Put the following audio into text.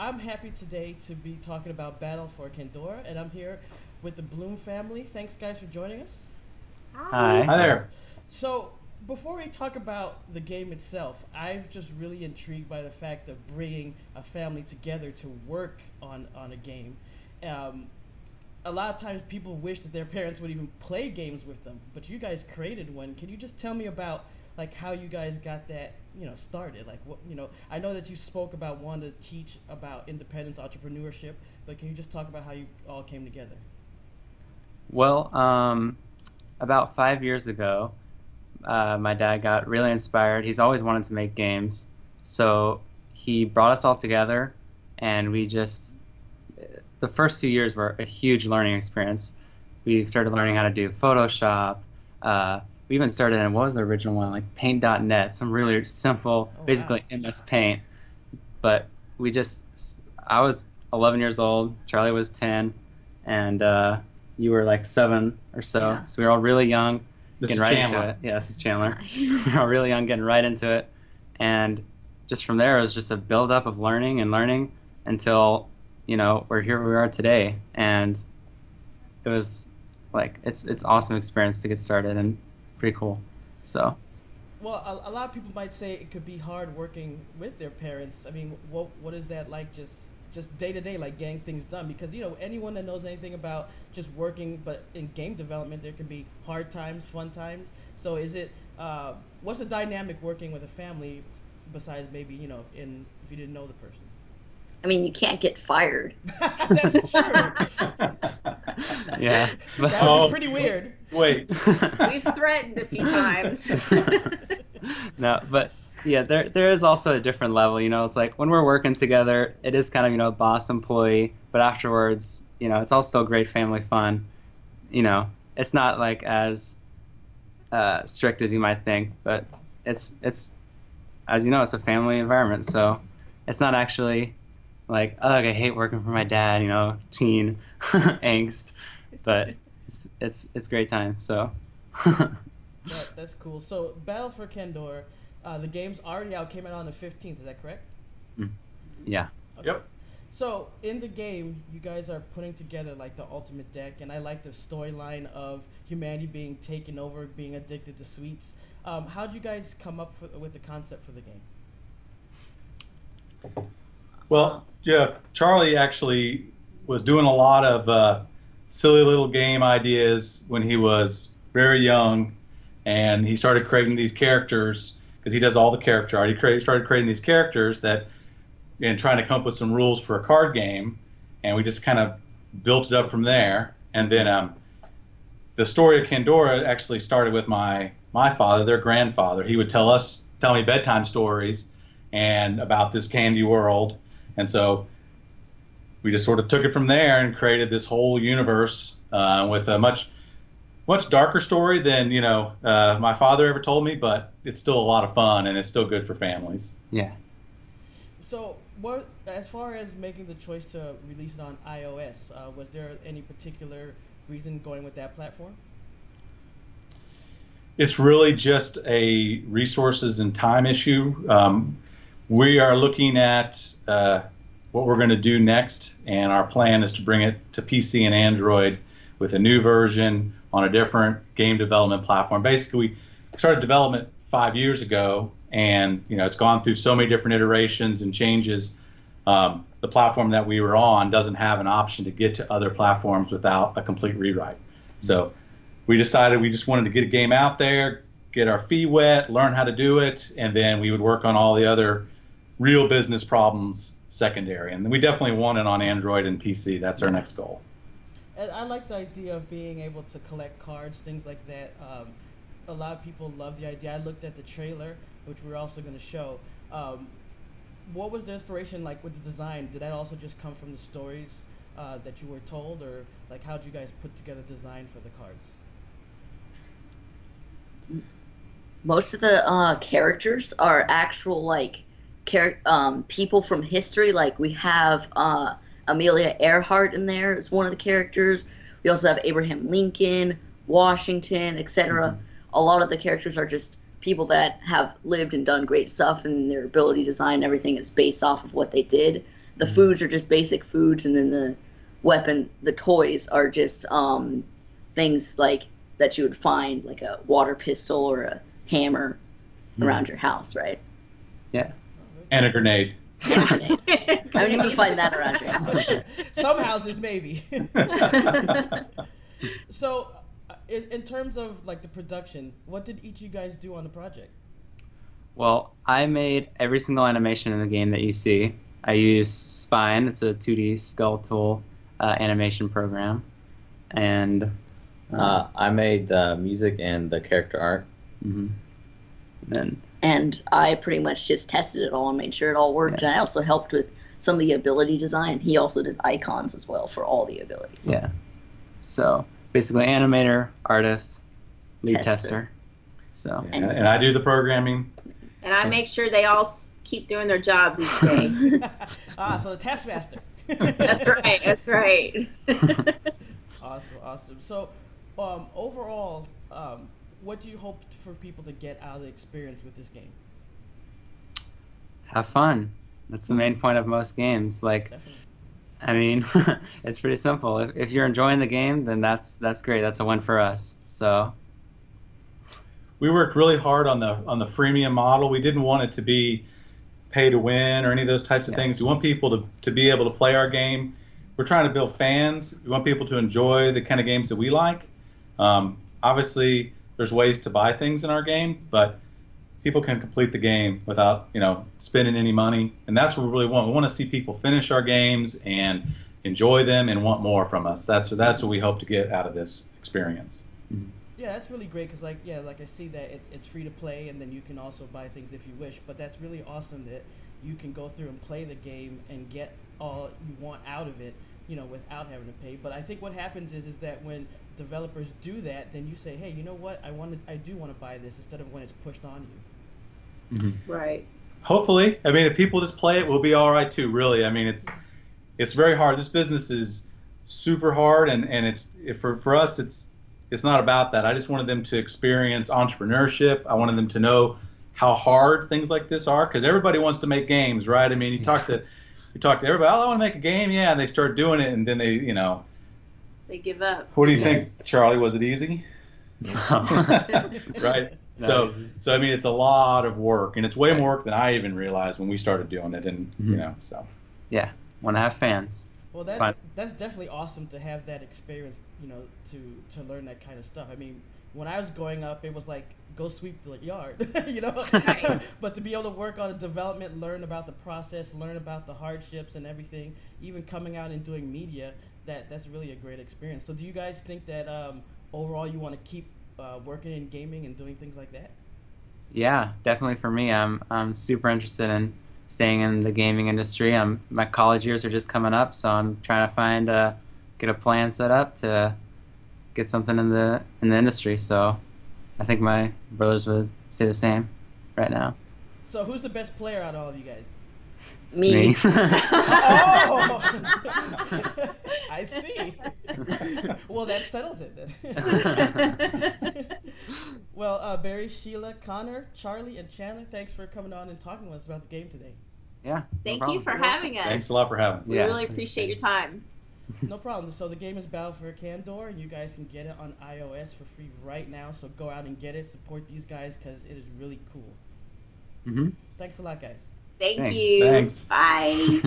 I'm happy today to be talking about Battle for Candora, and I'm here with the Bloom family. Thanks, guys, for joining us. Hi. Hi there. So, before we talk about the game itself, I've just really intrigued by the fact of bringing a family together to work on a game. Um, a lot of times people wish that their parents would even play games with them, but you guys created one. Can you just tell me about like how you guys got that, started? Like what, I know that you spoke about wanting to teach about independence, entrepreneurship, but can you just talk about how you all came together? Well, about 5 years ago, my dad got really inspired. He's always wanted to make games, so he brought us all together, and the first few years were a huge learning experience. We started learning how to do Photoshop. We even started in, what was the original one, like Paint.net, some really simple, Oh wow. basically MS Paint. But I was 11 years old, Charlie was 10, and you were like 7 or so. Yeah. So we were all really young, This getting is right into Chandler. it. Yeah, this is Chandler. We were all really young, getting right into it. And just from there, it was just a build-up of learning and learning until, we're here we are today. And it was like, it's awesome experience to get started and pretty cool. So, Well, a lot of people might say it could be hard working with their parents. I mean, what is that like, just day to day, like getting things done? Because anyone that knows anything about just working, but in game development, there can be hard times, fun times. So what's the dynamic working with a family besides maybe in if you didn't know the person? I mean, you can't get fired. That's true. yeah. But, That would be pretty weird. Wait. We've threatened a few times. no, but yeah, there is also a different level. It's like when we're working together, it is kind of boss employee, but afterwards, it's all still great family fun. It's not like as strict as you might think, but it's as you know, it's a family environment, so it's not actually like, oh, I hate working for my dad, teen angst, but it's great time. So That's cool. So, Battle for Candor, the game's already out, came out on the 15th, is that correct? yeah. Okay. Yep. So, in the game, you guys are putting together like the ultimate deck, and I like the storyline of humanity being taken over, being addicted to sweets. How did you guys come up with the concept for the game? Well, yeah, Charlie actually was doing a lot of silly little game ideas when he was very young, and he started creating these characters because he does all the character art. Started creating these characters and trying to come up with some rules for a card game, and we just kind of built it up from there. And then the story of Candora actually started with my father, their grandfather. He would tell me bedtime stories and about this candy world, and so we just sort of took it from there and created this whole universe with a much darker story than my father ever told me, but it's still a lot of fun and it's still good for families. Yeah. So, as far as making the choice to release it on iOS, was there any particular reason going with that platform? It's really just a resources and time issue. We are looking at what we're going to do next, and our plan is to bring it to PC and Android with a new version on a different game development platform. Basically, we started development 5 years ago, and it's gone through so many different iterations and changes. The platform that we were on doesn't have an option to get to other platforms without a complete rewrite. So we decided we just wanted to get a game out there, get our feet wet, learn how to do it, and then we would work on all the other real business problems secondary. And we definitely want it on Android and PC. That's our next goal. And I like the idea of being able to collect cards, things like that. A lot of people love the idea. I looked at the trailer, which we're also going to show. What was the inspiration like with the design? Did that also just come from the stories that you were told, or like how did you guys put together design for the cards? Most of the characters are actual people from history. Like we have Amelia Earhart in there as one of the characters. We also have Abraham Lincoln, Washington, etc. A lot of the characters are just people that have lived and done great stuff, and their ability design and everything is based off of what they did. the foods are just basic foods, and then the toys are just things like that you would find, like a water pistol or a hammer around your house, right? Yeah. And a grenade. Yeah, grenade. I don't even find that around your house. Some houses, maybe. So, in terms of like the production, what did each of you guys do on the project? Well, I made every single animation in the game that you see. I use Spine. It's a 2D skeletal animation program, and I made the music and the character art. And I pretty much just tested it all and made sure it all worked. Yeah. And I also helped with some of the ability design. He also did icons as well for all the abilities. Yeah. So basically, animator, artist, lead tester. So. And I do the programming. And I make sure they all keep doing their jobs each day. So the taskmaster. That's right. That's right. Awesome. So, overall, what do you hope for people to get out of the experience with this game? Have fun. That's the main point of most games. Like, Definitely. I mean, it's pretty simple. If you're enjoying the game, then that's great. That's a win for us. So. We worked really hard on the freemium model. We didn't want it to be pay to win or any of those types of things. We want people to be able to play our game. We're trying to build fans. We want people to enjoy the kind of games that we like. Obviously, there's ways to buy things in our game, but people can complete the game without spending any money, and that's what we really want. We want to see people finish our games and enjoy them and want more from us. That's what we hope to get out of this experience. Yeah, that's really great because, like I see that it's free to play, and then you can also buy things if you wish. But that's really awesome that you can go through and play the game and get all you want out of it, without having to pay. But I think what happens is that when developers do that, then you say, hey, you know what? I do want to buy this, instead of when it's pushed on you. Right. Hopefully, I mean, if people just play it, we'll be all right too. Really, I mean, it's very hard. This business is super hard, and it's for us, it's not about that. I just wanted them to experience entrepreneurship. I wanted them to know how hard things like this are, because everybody wants to make games, right? I mean, you talk to everybody. Oh, I want to make a game, yeah, and they start doing it, and then they They give up. What do you think, Charlie? Was it easy? Right. So I mean, it's a lot of work, and it's way more work than I even realized when we started doing it, and so. Yeah, want to have fans. Well, that's definitely awesome to have that experience, to learn that kind of stuff. I mean, when I was growing up, it was like, go sweep the yard, But to be able to work on a development, learn about the process, learn about the hardships and everything, even coming out and doing media, that's really a great experience. So do you guys think that overall you want to keep working in gaming and doing things like that? Yeah, definitely for me. I'm super interested in staying in the gaming industry. My college years are just coming up, so I'm trying to get a plan set up to get something in the industry. So I think my brothers would say the same right now. So who's the best player out of all of you guys? Me. Oh! I see. Well, that settles it then. Well, Barry, Sheila, Connor, Charlie, and Chandler, thanks for coming on and talking with us about the game today. Yeah. Thank you for having us. Thanks a lot for having us. We really appreciate your time. No problem. So the game is Battle for Candora, and you guys can get it on iOS for free right now. So go out and get it. Support these guys because it is really cool. Thanks a lot, guys. Thank Thanks. you. Thanks. Bye.